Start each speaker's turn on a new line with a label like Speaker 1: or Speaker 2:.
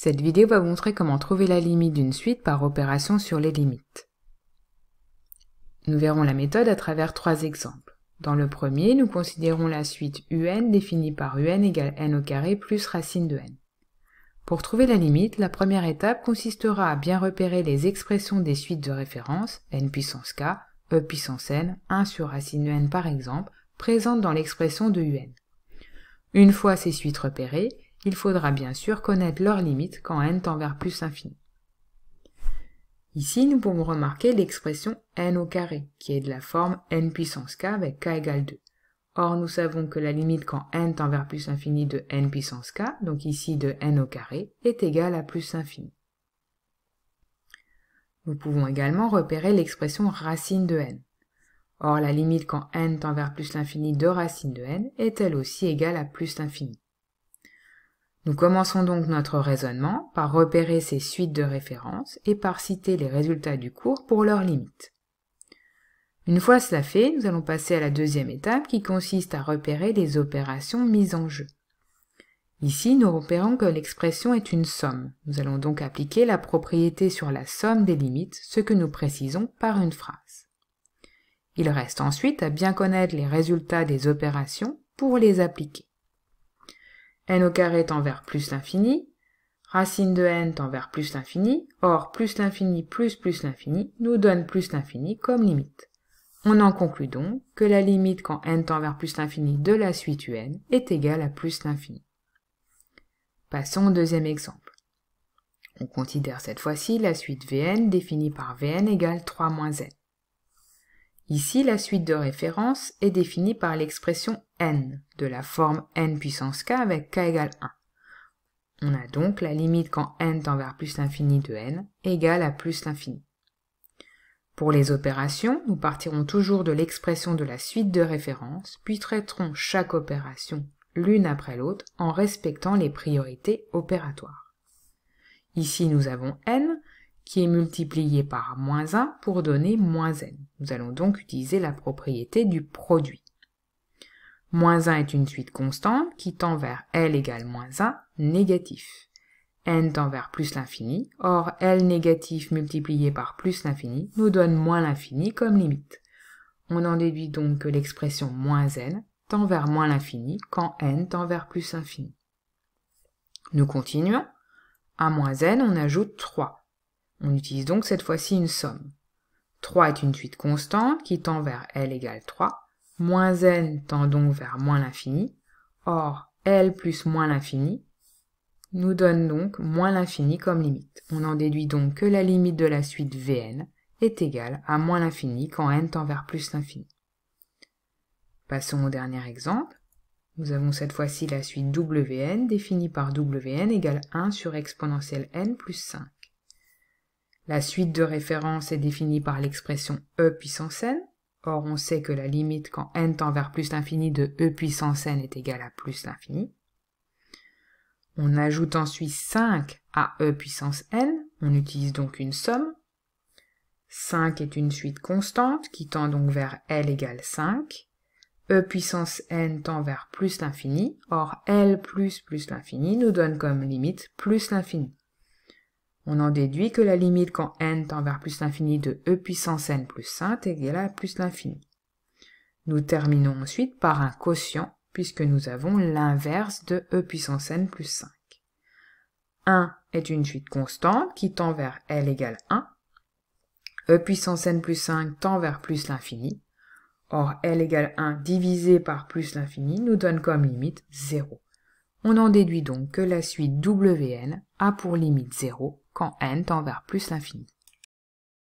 Speaker 1: Cette vidéo va vous montrer comment trouver la limite d'une suite par opération sur les limites. Nous verrons la méthode à travers 3 exemples. Dans le premier, nous considérons la suite un définie par un égale n au carré plus racine de n. Pour trouver la limite, la première étape consistera à bien repérer les expressions des suites de référence, n puissance k, e puissance n, 1 sur racine de n par exemple, présentes dans l'expression de un. Une fois ces suites repérées, il faudra bien sûr connaître leurs limites quand n tend vers plus l'infini. Ici, nous pouvons remarquer l'expression n au carré, qui est de la forme n puissance k avec k égale 2. Or, nous savons que la limite quand n tend vers plus l'infini de n puissance k, donc ici de n au carré, est égale à plus l'infini. Nous pouvons également repérer l'expression racine de n. Or, la limite quand n tend vers plus l'infini de racine de n est elle aussi égale à plus l'infini. Nous commençons donc notre raisonnement par repérer ces suites de références et par citer les résultats du cours pour leurs limites. Une fois cela fait, nous allons passer à la deuxième étape qui consiste à repérer les opérations mises en jeu. Ici, nous repérons que l'expression est une somme. Nous allons donc appliquer la propriété sur la somme des limites, ce que nous précisons par une phrase. Il reste ensuite à bien connaître les résultats des opérations pour les appliquer. N au carré tend vers plus l'infini, racine de n tend vers plus l'infini, or plus l'infini plus l'infini nous donne plus l'infini comme limite. On en conclut donc que la limite quand n tend vers plus l'infini de la suite un est égale à plus l'infini. Passons au deuxième exemple. On considère cette fois-ci la suite Vn définie par Vn égale 3 moins n. Ici, la suite de référence est définie par l'expression n, de la forme n puissance k avec k égale 1. On a donc la limite quand n tend vers plus l'infini de n égale à plus l'infini. Pour les opérations, nous partirons toujours de l'expression de la suite de référence, puis traiterons chaque opération l'une après l'autre en respectant les priorités opératoires. Ici, nous avons n, qui est multiplié par moins 1 pour donner moins n. Nous allons donc utiliser la propriété du produit. Moins 1 est une suite constante qui tend vers L égale moins 1 négatif. N tend vers plus l'infini, or L négatif multiplié par plus l'infini nous donne moins l'infini comme limite. On en déduit donc que l'expression moins n tend vers moins l'infini quand n tend vers plus l'infini. Nous continuons. À moins n, on ajoute 3. On utilise donc cette fois-ci une somme. 3 est une suite constante qui tend vers L égale 3. Moins n tend donc vers moins l'infini. Or, L plus moins l'infini nous donne donc moins l'infini comme limite. On en déduit donc que la limite de la suite Vn est égale à moins l'infini quand n tend vers plus l'infini. Passons au dernier exemple. Nous avons cette fois-ci la suite Wn définie par Wn égale 1 sur exponentielle n plus 5. La suite de référence est définie par l'expression e puissance n. Or, on sait que la limite quand n tend vers plus l'infini de e puissance n est égale à plus l'infini. On ajoute ensuite 5 à e puissance n. On utilise donc une somme. 5 est une suite constante qui tend donc vers L égale 5. E puissance n tend vers plus l'infini. Or, L plus l'infini nous donne comme limite plus l'infini. On en déduit que la limite quand n tend vers plus l'infini de e puissance n plus 5 est égale à plus l'infini. Nous terminons ensuite par un quotient, puisque nous avons l'inverse de e puissance n plus 5. 1 est une suite constante qui tend vers L égale 1. E puissance n plus 5 tend vers plus l'infini. Or, L égale 1 divisé par plus l'infini nous donne comme limite 0. On en déduit donc que la suite Wn a pour limite 0 quand n tend vers plus l'infini.